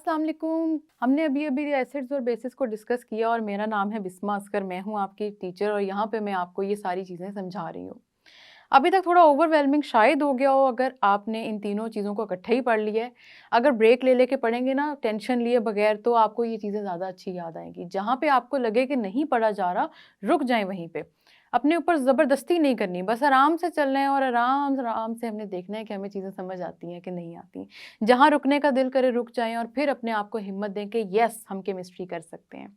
अस्सलाम वालेकुम। हमने अभी अभी एसिड्स और बेसिस को डिस्कस किया और मेरा नाम है बिस्मा अस्कर, मैं हूँ आपकी टीचर और यहाँ पे मैं आपको ये सारी चीज़ें समझा रही हूँ। अभी तक थोड़ा ओवरवेलमिंग शायद हो गया हो अगर आपने इन तीनों चीज़ों को इकट्ठे ही पढ़ लिया है। अगर ब्रेक ले लेके पढ़ेंगे ना टेंशन लिए बगैर तो आपको ये चीज़ें ज़्यादा अच्छी याद आएंगी। जहाँ पे आपको लगे कि नहीं पढ़ा जा रहा, रुक जाएँ वहीं पे। अपने ऊपर ज़बरदस्ती नहीं करनी, बस आराम से चलना है और आराम आराम से हमने देखना है कि हमें चीज़ें समझ आती हैं कि नहीं आती। जहाँ रुकने का दिल करे रुक जाएँ और फिर अपने आप को हिम्मत दें कि येस हम केमिस्ट्री कर सकते हैं।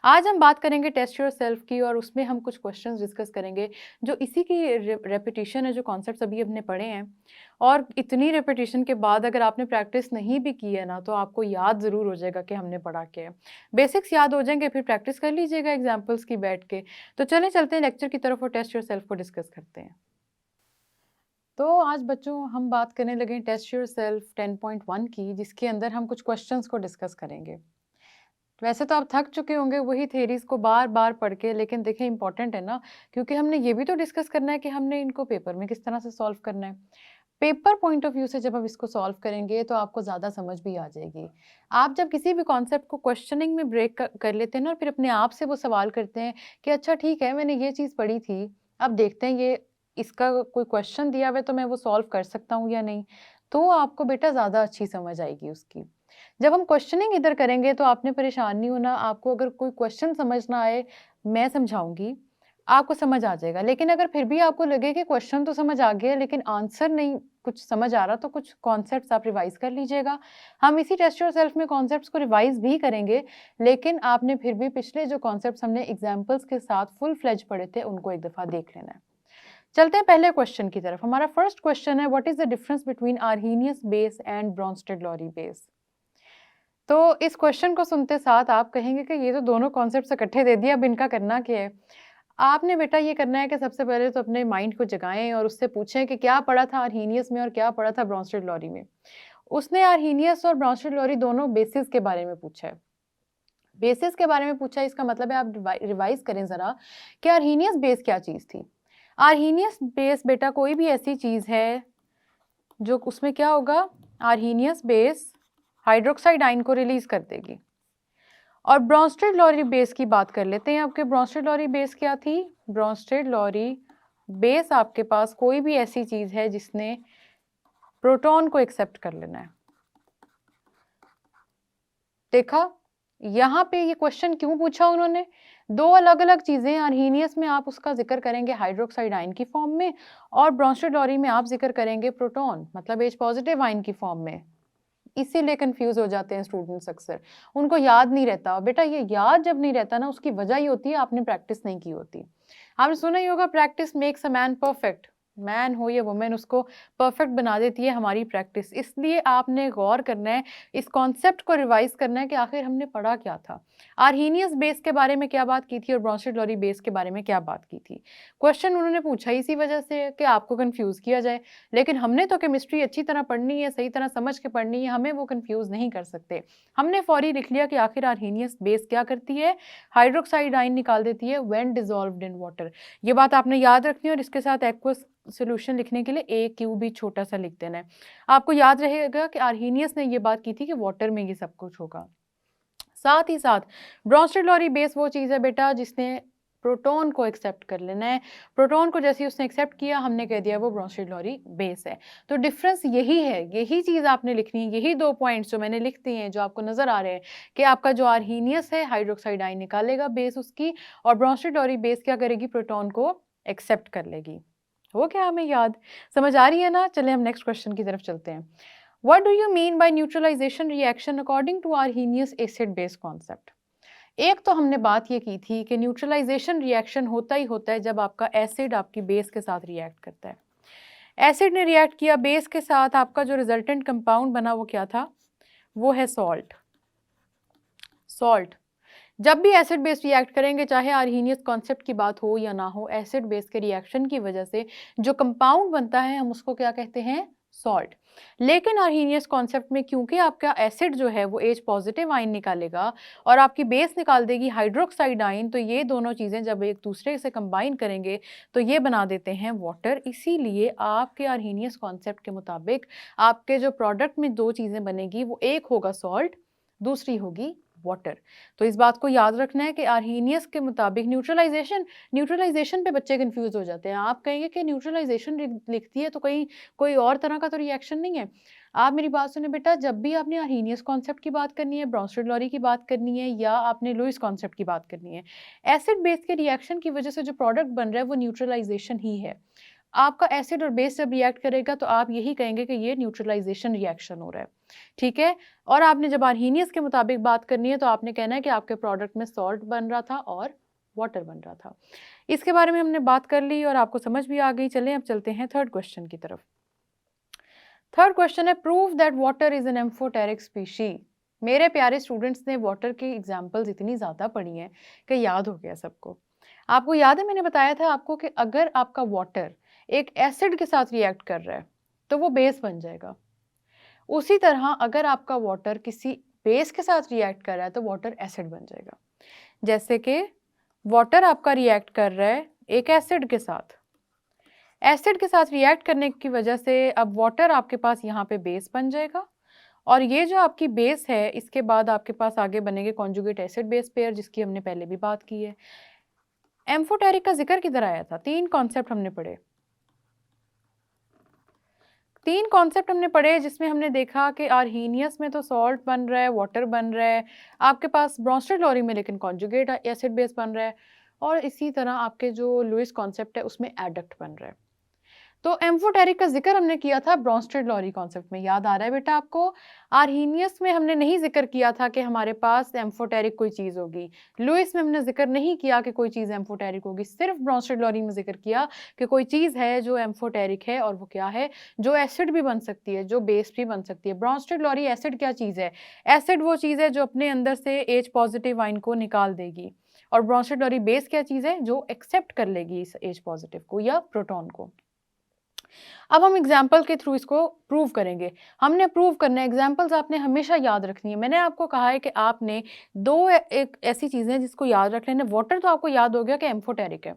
आज हम बात करेंगे टेस्ट योरसेल्फ की और उसमें हम कुछ क्वेश्चंस डिस्कस करेंगे जो इसी की रेपिटेशन है, जो कॉन्सेप्ट्स अभी हमने पढ़े हैं। और इतनी रेपिटेशन के बाद अगर आपने प्रैक्टिस नहीं भी की है ना तो आपको याद ज़रूर हो जाएगा कि हमने पढ़ा क्या है। बेसिक्स याद हो जाएंगे, फिर प्रैक्टिस कर लीजिएगा एग्जाम्पल्स की बैठ के। तो चलते हैं लेक्चर की तरफ और टेस्ट योरसेल्फ को डिस्कस करते हैं। तो आज बच्चों हम बात करने लगे टेस्ट योरसेल्फ 10.1 की, जिसके अंदर हम कुछ क्वेश्चंस को डिस्कस करेंगे। वैसे तो आप थक चुके होंगे वही थ्योरीज को बार बार पढ़ के, लेकिन देखें इंपॉर्टेंट है ना, क्योंकि हमने ये भी तो डिस्कस करना है कि हमने इनको पेपर में किस तरह से सॉल्व करना है। पेपर पॉइंट ऑफ व्यू से जब हम इसको सॉल्व करेंगे तो आपको ज़्यादा समझ भी आ जाएगी। आप जब किसी भी कॉन्सेप्ट को क्वेश्चनिंग में ब्रेक कर लेते हैं ना और फिर अपने आप से वो सवाल करते हैं कि अच्छा ठीक है मैंने ये चीज़ पढ़ी थी, अब देखते हैं ये इसका कोई क्वेश्चन दिया हुआ है तो मैं वो सॉल्व कर सकता हूँ या नहीं, तो आपको बेटा ज़्यादा अच्छी समझ आएगी उसकी। जब हम क्वेश्चनिंग इधर करेंगे तो आपने परेशान नहीं होना, आपको अगर कोई क्वेश्चन समझ ना आए मैं समझाऊंगी, आपको समझ आ जाएगा। लेकिन अगर फिर भी आपको लगे कि क्वेश्चन तो समझ आ गया लेकिन आंसर नहीं कुछ समझ आ रहा, तो कुछ कॉन्सेप्ट्स आप रिवाइज कर लीजिएगा। हम इसी टेस्ट योरसेल्फ में कॉन्सेप्ट्स को रिवाइज भी करेंगे, लेकिन आपने फिर भी पिछले जो कॉन्सेप्ट्स हमने एग्जाम्पल्स के साथ फुल फ्लेज पढ़े थे उनको एक दफ़ा देख लेना है। चलते हैं पहले क्वेश्चन की तरफ। हमारा फर्स्ट क्वेश्चन है, what is the difference between Arrhenius base and Bronsted-lorry base. तो इस क्वेश्चन को सुनते साथ आप कहेंगे कि ये तो दोनों कॉन्सेप्ट्स इकट्ठे दे दिए, अब इनका करना क्या है। आपने बेटा ये करना है कि सबसे पहले तो अपने माइंड को जगाएं और उससे पूछें कि क्या पढ़ा था आर्हीनियस में और क्या पढ़ा था ब्रोंस्टेड-लॉरी में। उसने आर्हीनियस और ब्रोंस्टेड-लॉरी दोनों बेसिस के बारे में पूछा है। बेसिस के बारे में पूछा है, इसका मतलब है आप रिवाइज करें जरा कि आर्हीनियस बेस क्या चीज थी। आर्हीनियस बेस बेटा कोई भी ऐसी चीज है जो उसमें क्या होगा, आर्हीनियस बेस हाइड्रोक्साइड आयन को रिलीज कर देगी। और ब्रोंस्टेड-लॉरी बेस की बात कर लेते हैं। आपके ब्रोंस्टेड-लॉरी बेस क्या थी, ब्रोंस्टेड-लॉरी बेस आपके पास कोई भी ऐसी चीज है जिसने प्रोटॉन को एक्सेप्ट कर लेना है। देखा यहाँ पे ये क्वेश्चन क्यों पूछा उन्होंने, दो अलग अलग चीजें, आर्हीनियस में आप उसका जिक्र करेंगे हाइड्रोक्साइड आयन की फॉर्म में और ब्रोंस्टेड-लॉरी में आप जिक्र करेंगे प्रोटॉन मतलब H पॉजिटिव आयन की फॉर्म में। इसीलिए कंफ्यूज हो जाते हैं स्टूडेंट्स अक्सर, उनको याद नहीं रहता। बेटा ये याद जब नहीं रहता ना उसकी वजह ये होती है आपने प्रैक्टिस नहीं की होती। आपने सुना ही होगा practice makes a man perfect, man हो या वुमेन उसको परफेक्ट बना देती है हमारी प्रैक्टिस। इसलिए आपने गौर करना है, इस कॉन्सेप्ट को रिवाइज करना है कि आखिर हमने पढ़ा क्या था, आर्हीनियस बेस के बारे में क्या बात की थी और ब्रोंस्टेड-लॉरी बेस के बारे में क्या बात की थी। क्वेश्चन उन्होंने पूछा इसी वजह से कि आपको कंफ्यूज किया जाए, लेकिन हमने तो केमिस्ट्री अच्छी तरह पढ़नी है, सही तरह समझ के पढ़नी है, हमें वो कंफ्यूज नहीं कर सकते। हमने फौरी लिख लिया कि आखिर आर्हीनियस बेस क्या करती है, हाइड्रोक्साइड आयन निकाल देती है व्हेन डिसॉल्व्ड इन वाटर। ये बात आपने याद रखनी है और इसके साथ एक्वस सॉल्यूशन लिखने के लिए AQ भी छोटा सा लिख देना है। आपको याद रहेगा कि आर्हीनियस ने ये बात की थी कि वाटर में ये सब कुछ होगा। साथ ही साथ ब्रोंस्टेड-लॉरी बेस वो चीज़ है बेटा जिसने प्रोटॉन को एक्सेप्ट कर लेना है। प्रोटॉन को जैसे ही उसने एक्सेप्ट किया हमने कह दिया वो ब्रोंस्टेड-लॉरी बेस है। तो डिफरेंस यही है, यही चीज़ आपने लिखनी है, यही दो पॉइंट्स जो मैंने लिख दिए हैं जो आपको नजर आ रहे हैं कि आपका जो आर्हीनियस है हाइड्रोक्साइड आयन निकालेगा बेस उसकी, और ब्रोंस्टेड-लॉरी बेस क्या करेगी, प्रोटॉन को एक्सेप्ट कर लेगी। हो गया हमें याद, समझ आ रही है ना। चले हम नेक्स्ट क्वेश्चन की तरफ चलते हैं। What do you mean by neutralization reaction according to Arrhenius acid base concept? एक तो हमने बात ये की थी कि न्यूट्रलाइजेशन रिएक्शन होता ही होता है जब आपका एसिड आपकी बेस के साथ रिएक्ट करता है। एसिड ने रिएक्ट किया बेस के साथ, आपका जो रिजल्टेंट कंपाउंड बना वो क्या था, वो है सॉल्ट। सॉल्ट जब भी एसिड बेस रिएक्ट करेंगे, चाहे आर्हीनियस कॉन्सेप्ट की बात हो या ना हो, एसिड बेस के रिएक्शन की वजह से जो कंपाउंड बनता है हम उसको क्या कहते हैं, सॉल्ट। लेकिन आर्हीनियस कॉन्सेप्ट में क्योंकि आपका एसिड जो है वो H पॉजिटिव आयन निकालेगा और आपकी बेस निकाल देगी हाइड्रोक्साइड आयन, तो ये दोनों चीज़ें जब एक दूसरे से कंबाइन करेंगे तो ये बना देते हैं वाटर। इसीलिए आपके आर्हीनियस कॉन्सेप्ट के मुताबिक आपके जो प्रोडक्ट में दो चीज़ें बनेगी वो एक होगा सॉल्ट दूसरी होगी वाटर। तो इस बात को याद रखना है कि आर्हीनियस के मुताबिक न्यूट्रलाइजेशन पे बच्चे कंफ्यूज हो जाते हैं। आप कहेंगे कि न्यूट्रलाइजेशन लिखती है तो कहीं कोई और तरह का तो रिएक्शन नहीं है। आप मेरी बात सुने बेटा, जब भी आपने आर्हीनियस कॉन्सेप्ट की बात करनी है, ब्रोंस्टेड-लॉरी की बात करनी है या आपने लुईस कॉन्सेप्ट की बात करनी है, एसिड बेस के रिएक्शन की वजह से जो प्रोडक्ट बन रहा है वो न्यूट्रलाइजेशन ही है। आपका एसिड और बेस जब रिएक्ट करेगा तो आप यही कहेंगे कि ये न्यूट्रलाइजेशन रिएक्शन हो रहा है, ठीक है। और आपने जब आर्हीनियस के मुताबिक बात करनी है तो आपने कहना है कि आपके प्रोडक्ट में सॉल्ट बन रहा था और वाटर बन रहा था। इसके बारे में हमने बात कर ली और आपको समझ भी आ गई। चलें अब चलते हैं थर्ड क्वेश्चन की तरफ। थर्ड क्वेश्चन है, prove that water is an amphoteric species. मेरे प्यारे स्टूडेंट्स ने वाटर की एग्जाम्पल्स इतनी ज़्यादा पढ़ी हैं कि याद हो गया सबको। आपको याद है मैंने बताया था आपको कि अगर आपका वाटर एक एसिड के साथ रिएक्ट कर रहा है तो वो बेस बन जाएगा। उसी तरह अगर आपका वाटर किसी बेस के साथ रिएक्ट कर रहा है तो वाटर एसिड बन जाएगा। जैसे कि वाटर आपका रिएक्ट कर रहा है एक एसिड के साथ, एसिड के साथ रिएक्ट करने की वजह से अब वाटर आपके पास यहाँ पे बेस बन जाएगा और ये जो आपकी बेस है इसके बाद आपके पास आगे बनेंगे कॉन्जुगेट एसिड बेस पेयर, जिसकी हमने पहले भी बात की है। एम्फोटेरिक का जिक्र किधर आया था? तीन कॉन्सेप्ट हमने पढ़े, तीन कॉन्सेप्ट हमने पढ़े जिसमें हमने देखा कि आर्हीनियस में तो सॉल्ट बन रहा है, वाटर बन रहा है, आपके पास ब्रोंस्टेड-लॉरी में लेकिन कॉन्जुगेट एसिड बेस बन रहा है, और इसी तरह आपके जो लुईस कॉन्सेप्ट है उसमें एडक्ट बन रहा है। तो एम्फोटेरिक का जिक्र हमने किया था ब्रोंस्टेड-लॉरी कॉन्सेप्ट में, याद आ रहा है बेटा आपको? आर्हीनियस में हमने नहीं जिक्र किया था कि हमारे पास एम्फोटेरिक कोई चीज़ होगी, लुईस में हमने जिक्र नहीं किया कि कोई चीज़ एम्फोटेरिक होगी, सिर्फ ब्रोंस्टेड-लॉरी में जिक्र किया कि कोई चीज़ है जो एम्फोटेरिक है और वो क्या है, जो एसिड भी बन सकती है, जो बेस भी बन सकती है। ब्रोंस्टेड-लॉरी एसिड क्या चीज़ है? एसिड वो चीज़ है जो अपने अंदर से एच पॉजिटिव आयन को निकाल देगी, और ब्रोंस्टेड-लॉरी बेस क्या चीज़ है? जो एक्सेप्ट कर लेगी इस एच पॉजिटिव को या प्रोटॉन को। अब हम एग्जाम्पल के थ्रू इसको प्रूव करेंगे। हमने प्रूव करना है, एग्जाम्पल्स आपने हमेशा याद रखनी है। मैंने आपको कहा है कि आपने एक ऐसी चीज़ें हैं जिसको याद रख लेना। वाटर तो आपको याद हो गया कि एम्फोटेरिक है,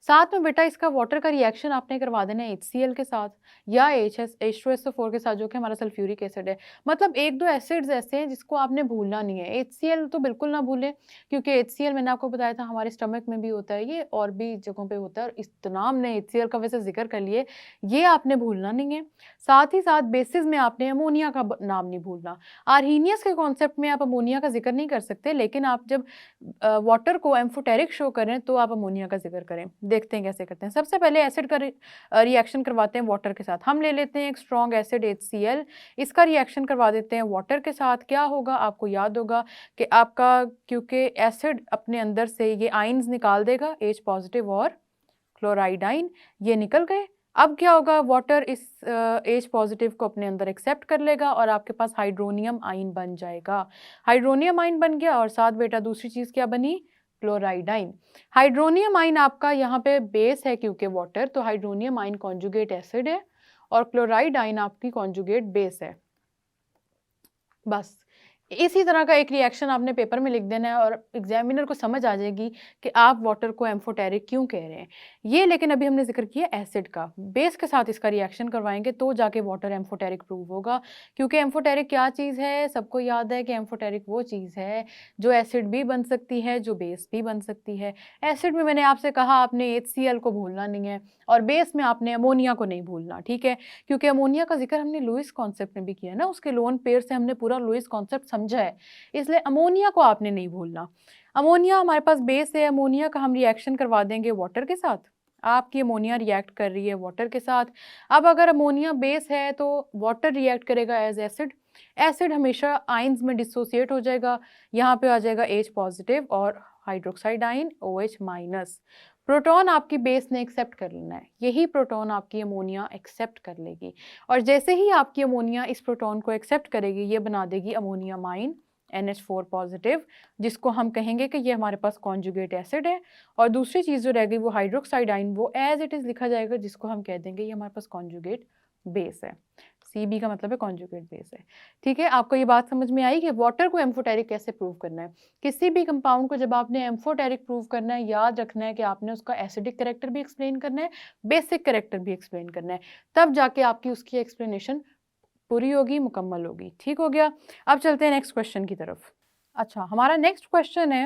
साथ में बेटा इसका वाटर का रिएक्शन आपने करवा देना है HCl के साथ या H2SO4 के साथ, जो कि हमारा सल्फ्यूरिक एसिड है। मतलब एक दो एसिड्स ऐसे हैं जिसको आपने भूलना नहीं है। HCl तो बिल्कुल ना भूलें, क्योंकि HCl मैंने आपको बताया था हमारे स्टमक में भी होता है, ये और भी जगहों पे होता है, और इतना हमने HCl का वैसे जिक्र कर लिए, ये आपने भूलना नहीं है। साथ ही साथ बेसिस में आपने अमोनिया का नाम नहीं भूलना। आर्हीनियस के कॉन्सेप्ट में आप अमोनिया का जिक्र नहीं कर सकते, लेकिन आप जब वाटर को एम्फोटेरिक शो करें तो आप अमोनिया का जिक्र करें। देखते हैं कैसे करते हैं। सबसे पहले एसिड का रिएक्शन करवाते हैं वाटर के साथ। हम ले लेते हैं एक स्ट्रॉन्ग एसिड HCl, इसका रिएक्शन करवा देते हैं वाटर के साथ। क्या होगा? आपको याद होगा कि आपका, क्योंकि एसिड अपने अंदर से ये आइंस निकाल देगा, H पॉजिटिव और क्लोराइड आइन, ये निकल गए। अब क्या होगा? वाटर इस H पॉजिटिव को अपने अंदर एक्सेप्ट कर लेगा और आपके पास हाइड्रोनियम आइन बन जाएगा। हाइड्रोनियम आइन बन गया और साथ बेटा दूसरी चीज़ क्या बनी? क्लोराइड आइन। हाइड्रोनियम आइन आपका यहाँ पे बेस है क्योंकि वाटर, तो हाइड्रोनियम आइन कॉन्जुगेट एसिड है और क्लोराइड आइन आपकी कॉन्जुगेट बेस है। बस इसी तरह का एक रिएक्शन आपने पेपर में लिख देना है और एग्जामिनर को समझ आ जाएगी कि आप वाटर को एम्फोटेरिक क्यों कह रहे हैं। ये लेकिन अभी हमने जिक्र किया एसिड का, बेस के साथ इसका रिएक्शन करवाएंगे तो जाके वाटर एम्फोटेरिक प्रूव होगा। क्योंकि एम्फोटेरिक क्या चीज़ है? सबको याद है कि एम्फोटेरिक वो चीज़ है जो एसिड भी बन सकती है, जो बेस भी बन सकती है। एसिड में मैंने आपसे कहा आपने HCl को भूलना नहीं है और बेस में आपने अमोनिया को नहीं भूलना, ठीक है। क्योंकि अमोनिया का जिक्र हमने लुईस कॉन्सेप्ट में भी किया ना, उसके लोन पेयर से हमने पूरा लुईस कॉन्सेप्ट समझा है, इसलिए अमोनिया को आपने नहीं भूलना। अमोनिया हमारे पास बेस है, अमोनिया का हम रिएक्शन करवा देंगे वाटर के साथ। आपकी अमोनिया रिएक्ट कर रही है वाटर के साथ। अब अगर अमोनिया बेस है तो वाटर रिएक्ट करेगा एज एसिड। एसिड हमेशा आइंस में डिसोसिएट हो जाएगा, यहाँ पे आ जाएगा H पॉजिटिव और हाइड्रोक्साइड आइन OH माइनस। प्रोटॉन आपकी बेस ने एक्सेप्ट कर लेना है, यही प्रोटॉन आपकी अमोनिया एक्सेप्ट कर लेगी, और जैसे ही आपकी अमोनिया इस प्रोटॉन को एक्सेप्ट करेगी ये बना देगी अमोनियम आइन NH4 पॉजिटिव, जिसको हम कहेंगे कि ये हमारे पास कॉन्जुगेट एसिड है। और दूसरी चीज़ जो रह गई वो हाइड्रोक्साइड आइन, वो एज इट इज़ लिखा जाएगा, जिसको हम कह देंगे ये हमारे पास कॉन्जुगेट बेस है। CB का मतलब है कॉन्जुगेट बेस है, ठीक है। आपको ये बात समझ में आई कि वाटर को एम्फोटेरिक कैसे प्रूव करना है। किसी भी कंपाउंड को जब आपने एम्फोटेरिक प्रूव करना है, याद रखना है कि आपने उसका एसिडिक कैरेक्टर भी एक्सप्लेन करना है, बेसिक कैरेक्टर भी एक्सप्लेन करना है, तब जाके आपकी उसकी एक्सप्लेनेशन पूरी होगी, मुकम्मल होगी। ठीक हो गया। अब चलते हैं नेक्स्ट क्वेश्चन की तरफ। अच्छा, हमारा नेक्स्ट क्वेश्चन है,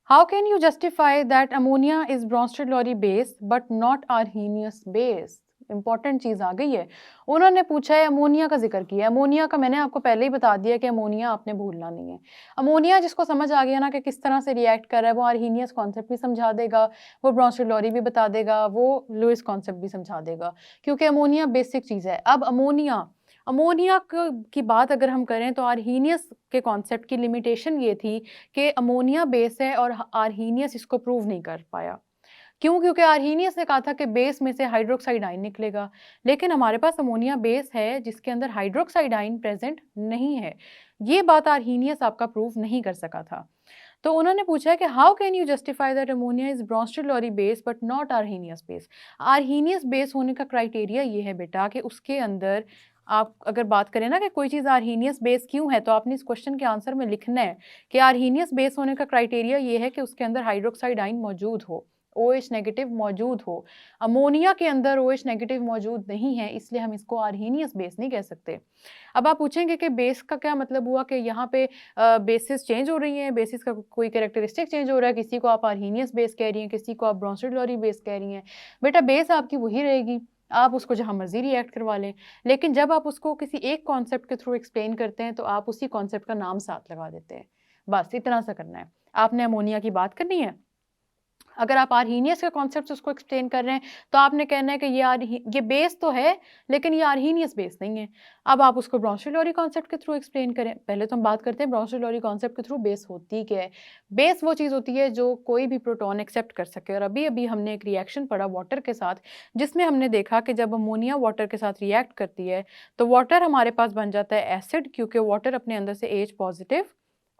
how can you justify that ammonia is Bronsted Lowry base but not Arrhenius base? Important चीज आ गई है। उन्होंने पूछा है, अमोनिया का जिक्र किया है। अमोनिया का मैंने आपको पहले ही बता दिया कि अमोनिया आपने भूलना नहीं है। अमोनिया जिसको समझ आ गया ना कि किस तरह से रिएक्ट कर रहा है, वो आर्हीनियस कॉन्सेप्ट भी समझा देगा, वो ब्रोंस्टेड-लोरी भी बता देगा, वो लुईस कॉन्सेप्ट भी समझा देगा, क्योंकि अमोनिया बेसिक चीज है। अब अमोनिया अमोनिया की बात अगर हम करें तो आर्हीनियस के कॉन्सेप्ट की लिमिटेशन ये थी कि अमोनिया बेस है और आर्हीनियस इसको प्रूव नहीं कर पाया। क्यों? क्योंकि आर्हीनियस ने कहा था कि बेस में से हाइड्रोक्साइड आयन निकलेगा, लेकिन हमारे पास अमोनिया बेस है जिसके अंदर हाइड्रोक्साइड आयन प्रेजेंट नहीं है। ये बात आर्हीनियस आपका प्रूव नहीं कर सका था। तो उन्होंने पूछा है कि how can you justify that ammonia is Bronsted Lowry base but not Arrhenius base? Arrhenius base होने का क्राइटेरिया ये है बेटा कि उसके अंदर, आप अगर बात करें ना कि कोई चीज़ आर्हीनियस बेस क्यों है, तो आपने इस क्वेश्चन के आंसर में लिखना है कि आर्हीनियस बेस होने का क्राइटेरिया ये है कि उसके अंदर हाइड्रोक्साइड आयन मौजूद हो, OH नेगेटिव मौजूद हो। अमोनिया के अंदर OH नेगेटिव मौजूद नहीं है, इसलिए हम इसको आर्हीनियस बेस नहीं कह सकते। अब आप पूछेंगे कि बेस का क्या मतलब हुआ, कि यहाँ पे बेसिस चेंज हो रही हैं, बेसिस का कोई कैरेक्टरिस्टिक चेंज हो रहा है, किसी को आप आर्हीनियस बेस कह रही हैं, किसी को आप ब्रोंस्टेड-लोरी बेस कह रही हैं। बेटा बेस आपकी वही रहेगी, आप उसको जहाँ मर्जी रिएक्ट करवा लें, लेकिन जब आप उसको किसी एक कॉन्सेप्ट के थ्रू एक्सप्लेन करते हैं तो आप उसी कॉन्सेप्ट का नाम साथ लगा देते हैं। बस इतना सा करना है। आपने अमोनिया की बात करनी है, अगर आप आर्हीनियस के कॉन्सेप्ट उसको एक्सप्लेन कर रहे हैं तो आपने कहना है कि ये बेस तो है लेकिन ये आर्हीनियस बेस नहीं है। अब आप उसको ब्रोंस्टेड-लोरी कॉन्सेप्ट के थ्रू एक्सप्लेन करें। पहले तो हम बात करते हैं ब्रोंस्टेड-लोरी कॉन्सेप्ट के थ्रू बेस होती क्या है। बेस वो चीज़ होती है जो कोई भी प्रोटॉन एक्सेप्ट कर सके, और अभी अभी हमने एक रिएक्शन पढ़ा वाटर के साथ, जिसमें हमने देखा कि जब अमोनिया वाटर के साथ रिएक्ट करती है तो वाटर हमारे पास बन जाता है एसिड, क्योंकि वाटर अपने अंदर से H पॉजिटिव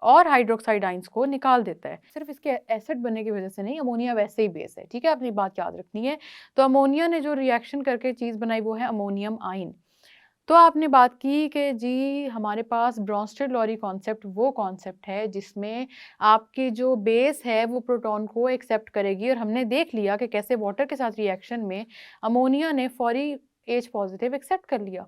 और हाइड्रोक्साइड आइंस को निकाल देता है। सिर्फ इसके एसिड बनने की वजह से नहीं, अमोनिया वैसे ही बेस है। ठीक है, अपनी बात याद रखनी है। तो अमोनिया ने जो रिएक्शन करके चीज़ बनाई वो है अमोनियम आयन। तो आपने बात की कि जी हमारे पास ब्रोंस्टेड-लोरी कॉन्सेप्ट वो कॉन्सेप्ट है जिसमें आपकी जो बेस है वो प्रोटॉन को एक्सेप्ट करेगी, और हमने देख लिया कि कैसे वाटर के साथ रिएक्शन में अमोनिया ने फौरी H पॉजिटिव एक्सेप्ट कर लिया।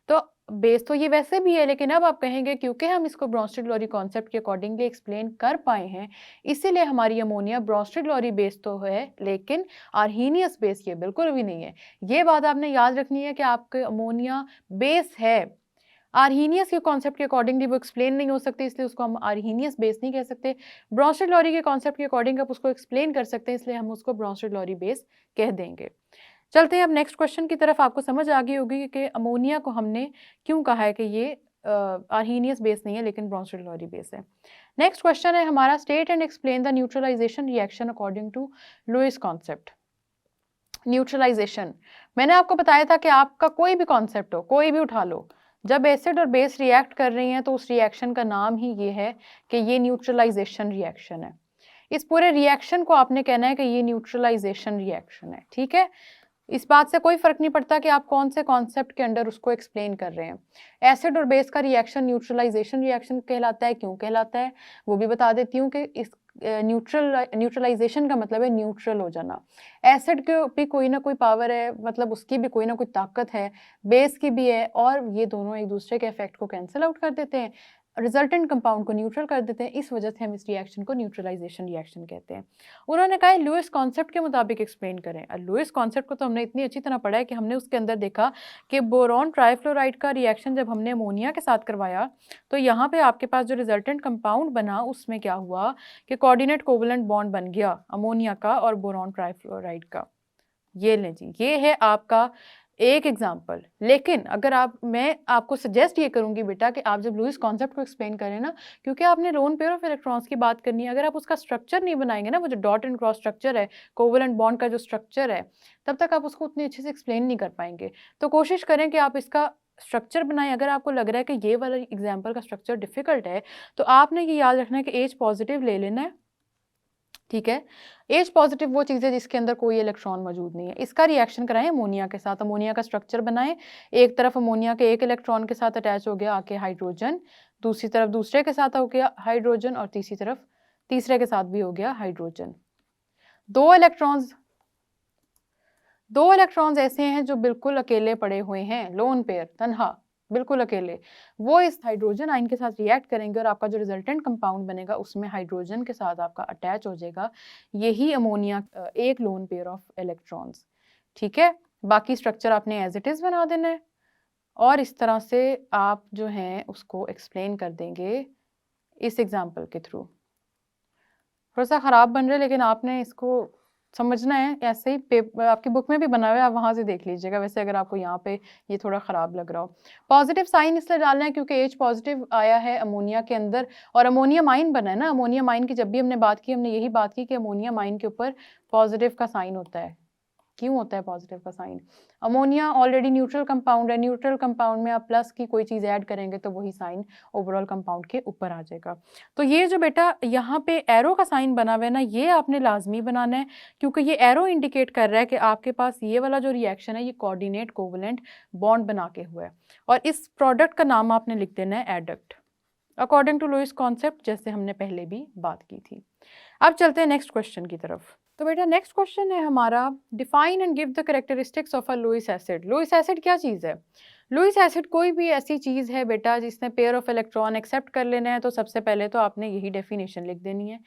तो बेस तो ये वैसे भी है, लेकिन अब आप कहेंगे क्योंकि हम इसको ब्रोंस्टेड-लोरी कॉन्सेप्ट के अकॉर्डिंगली एक्सप्लेन कर पाए हैं, इसीलिए हमारी अमोनिया ब्रोंस्टेड-लोरी बेस तो है लेकिन आर्हीनियस बेस ये बिल्कुल भी नहीं है। ये बात आपने याद रखनी है कि आपके अमोनिया बेस है, आर्हीनियस के कॉन्सेप्ट के अकॉर्डिंगली वो एक्सप्लेन नहीं हो सकती, इसलिए उसको हम आर्हीनियस बेस नहीं कह सकते। ब्रोंस्टेड-लोरी के कॉन्सेप्ट के अकॉर्डिंग आप उसको एक्सप्लेन कर सकते हैं, इसलिए हम उसको ब्रोंस्टेड-लोरी बेस कह देंगे। चलते हैं अब नेक्स्ट क्वेश्चन की तरफ। आपको समझ आ गई होगी कि अमोनिया को हमने क्यों कहा है कि ये आर्हीनियस बेस नहीं है लेकिन ब्रोंस्टेड-लोरी बेस है। नेक्स्ट क्वेश्चन है हमारा, state and explain the neutralisation reaction according to Lewis concept. Neutralisation, मैंने आपको बताया था कि आपका कोई भी कॉन्सेप्ट हो, कोई भी उठा लो, जब एसिड और बेस रिएक्ट कर रही हैं तो उस रिएक्शन का नाम ही ये है कि ये न्यूट्रलाइजेशन रिएक्शन है। इस पूरे रिएक्शन को आपने कहना है कि ये न्यूट्रलाइजेशन रिएक्शन है। ठीक है, इस बात से कोई फर्क नहीं पड़ता कि आप कौन से कॉन्सेप्ट के अंडर उसको एक्सप्लेन कर रहे हैं। एसिड और बेस का रिएक्शन न्यूट्रलाइजेशन रिएक्शन कहलाता है। क्यों कहलाता है वो भी बता देती हूँ कि इस न्यूट्रलाइजेशन का मतलब है न्यूट्रल हो जाना। एसिड के भी कोई ना कोई पावर है, मतलब उसकी भी कोई ना कोई ताकत है, बेस की भी है, और ये दोनों एक दूसरे के इफेक्ट को कैंसिल आउट कर देते हैं, रिजल्टेंट कंपाउंड को न्यूट्रल कर देते हैं। इस वजह से हम इस रिएक्शन को न्यूट्रलाइजेशन रिएक्शन कहते हैं। उन्होंने कहा लुईस कॉन्सेप्ट के मुताबिक एक्सप्लेन करें। लुईस कॉन्सेप्ट को तो हमने इतनी अच्छी तरह पढ़ा है कि हमने उसके अंदर देखा कि बोरॉन ट्राइफ्लोराइड का रिएक्शन जब हमने अमोनिया के साथ करवाया तो यहाँ पे आपके पास जो रिजल्टेंट कंपाउंड बना उसमें क्या हुआ कि कोऑर्डिनेट कोवलेंट बॉन्ड बन गया अमोनिया का और बोरॉन ट्राइफ्लोराइड का। ये लें जी, ये है आपका एक एग्जाम्पल। लेकिन अगर मैं आपको सजेस्ट ये करूंगी बेटा कि आप जब लुईस कॉन्सेप्ट को एक्सप्लेन करें ना, क्योंकि आपने लोन पेयर ऑफ इलेक्ट्रॉन्स की बात करनी है, अगर आप उसका स्ट्रक्चर नहीं बनाएंगे ना, वो जो डॉट एंड क्रॉस स्ट्रक्चर है, कोवलेंट बॉन्ड का जो स्ट्रक्चर है, तब तक आप उसको उतनी अच्छे से एक्सप्लेन नहीं कर पाएंगे। तो कोशिश करें कि आप इसका स्ट्रक्चर बनाएं। अगर आपको लग रहा है कि ये वाला एग्जाम्पल का स्ट्रक्चर डिफिकल्ट है तो आपने ये याद रखना है कि H पॉजिटिव ले लेना है। ठीक है, H पॉजिटिव वो चीज़ है जिसके अंदर कोई इलेक्ट्रॉन मौजूद नहीं है। इसका रिएक्शन कराएं अमोनिया के साथ, अमोनिया का स्ट्रक्चर बनाएं। एक तरफ अमोनिया के एक इलेक्ट्रॉन के साथ अटैच हो गया आके हाइड्रोजन, दूसरी तरफ दूसरे के साथ हो गया हाइड्रोजन, और तीसरी तरफ तीसरे के साथ भी हो गया हाइड्रोजन। 2 इलेक्ट्रॉन्स ऐसे हैं जो बिल्कुल अकेले पड़े हुए हैं, लोन पेयर, तन्हा, बिल्कुल अकेले। वो इस हाइड्रोजन आयन के साथ रिएक्ट करेंगे और आपका जो रिजल्टेंट कंपाउंड बनेगा उसमें हाइड्रोजन के साथ आपका अटैच हो जाएगा। यही अमोनिया एक लोन पेयर ऑफ इलेक्ट्रॉन्स। ठीक है, बाकी स्ट्रक्चर आपने एज इट इज बना देना है और इस तरह से आप जो हैं उसको एक्सप्लेन कर देंगे इस एग्जाम्पल के थ्रू। थोड़ा सा ख़राब बन रहा है लेकिन आपने इसको समझना है। ऐसे ही आपकी बुक में भी बना हुआ है, आप वहाँ से देख लीजिएगा। वैसे अगर आपको यहाँ पे ये थोड़ा ख़राब लग रहा हो, पॉजिटिव साइन इसलिए डालना है क्योंकि H पॉजिटिव आया है अमोनिया के अंदर और अमोनिया माइन बना है ना। अमोनिया माइन की जब भी हमने बात की, हमने यही बात की कि अमोनिया माइन के ऊपर पॉजिटिव का साइन होता है। क्यों होता है पॉजिटिव का sign? Ammonia already neutral compound है, न्यूट्रल कंपाउंड में आप प्लस की कोई चीज़ ऐड करेंगे तो वही साइन ओवरऑल कंपाउंड के ऊपर आ जाएगा। तो ये जो बेटा यहाँ पे एरो का साइन बना हुआ है ना, ये आपने लाजमी बनाना है क्योंकि ये एरो इंडिकेट कर रहा है कि आपके पास ये वाला जो रिएक्शन है ये कोऑर्डिनेट कोवलेंट बॉन्ड बना के हुआ है और इस प्रोडक्ट का नाम आपने लिख देना है adduct, according to Lewis concept, जैसे हमने पहले भी बात की थी। अब चलते हैं नेक्स्ट क्वेश्चन की तरफ। तो बेटा नेक्स्ट क्वेश्चन है हमारा, define and give the characteristics of a Lewis acid. Lewis acid क्या चीज़ है? लुईस एसिड कोई भी ऐसी चीज़ है बेटा जिसने पेयर ऑफ इलेक्ट्रॉन एक्सेप्ट कर लेना है। तो सबसे पहले तो आपने यही डेफिनेशन लिख देनी है।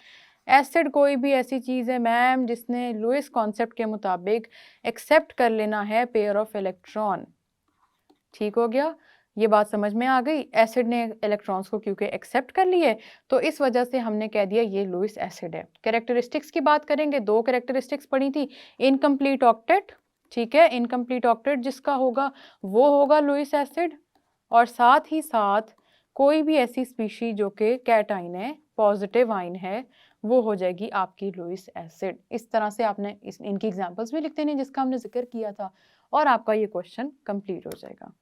एसिड कोई भी ऐसी चीज़ है मैम जिसने लुईस कॉन्सेप्ट के मुताबिक एक्सेप्ट कर लेना है पेयर ऑफ इलेक्ट्रॉन। ठीक हो गया, ये बात समझ में आ गई। एसिड ने इलेक्ट्रॉन्स को क्योंकि एक्सेप्ट कर लिए तो इस वजह से हमने कह दिया ये लुईस एसिड है। कैरेक्टरिस्टिक्स की बात करेंगे, 2 कैरेक्टरिस्टिक्स पढ़ी थी। इनकम्प्लीट ऑक्टेट, ठीक है, इनकम्प्लीट ऑक्टेट जिसका होगा वो होगा लुईस एसिड, और साथ ही साथ कोई भी ऐसी स्पीशी जो कि कैटाइन है, पॉजिटिव आइन है, वो हो जाएगी आपकी लुईस एसिड। इस तरह से आपने इनकी एग्जांपल्स भी लिखते नहीं जिसका हमने जिक्र किया था और आपका ये क्वेश्चन कंप्लीट हो जाएगा।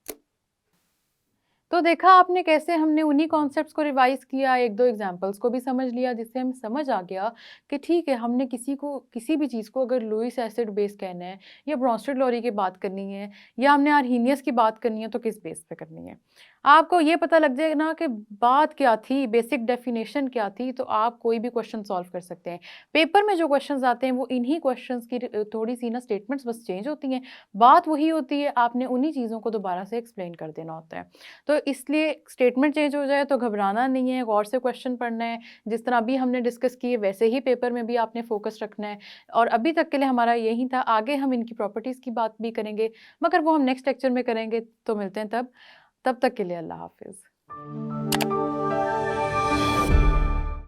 तो देखा आपने कैसे हमने उन्हीं कॉन्सेप्ट्स को रिवाइज किया, 1-2 एग्जांपल्स को भी समझ लिया जिससे हमें समझ आ गया कि ठीक है, हमने किसी भी चीज़ को अगर लुईस एसिड बेस कहना है या ब्रोंस्टेड लोरी की बात करनी है या हमने आर्हीनियस की बात करनी है तो किस बेस पे करनी है। आपको ये पता लग जाएगा ना कि बात क्या थी, बेसिक डेफिनेशन क्या थी, तो आप कोई भी क्वेश्चन सॉल्व कर सकते हैं। पेपर में जो क्वेश्चन आते हैं वो इन्हीं क्वेश्चन की थोड़ी सी ना स्टेटमेंट्स बस चेंज होती हैं, बात वही होती है, आपने उन्हीं चीज़ों को दोबारा से एक्सप्लेन कर देना होता है। तो इसलिए स्टेटमेंट चेंज हो जाए तो घबराना नहीं है, गौर से क्वेश्चन पढ़ना है। जिस तरह अभी हमने डिस्कस किए वैसे ही पेपर में भी आपने फोकस रखना है। और अभी तक के लिए हमारा यही था, आगे हम इनकी प्रॉपर्टीज़ की बात भी करेंगे मगर वो हम नेक्स्ट लेक्चर में करेंगे। तो मिलते हैं तब तक के लिए अल्लाह हाफिज़।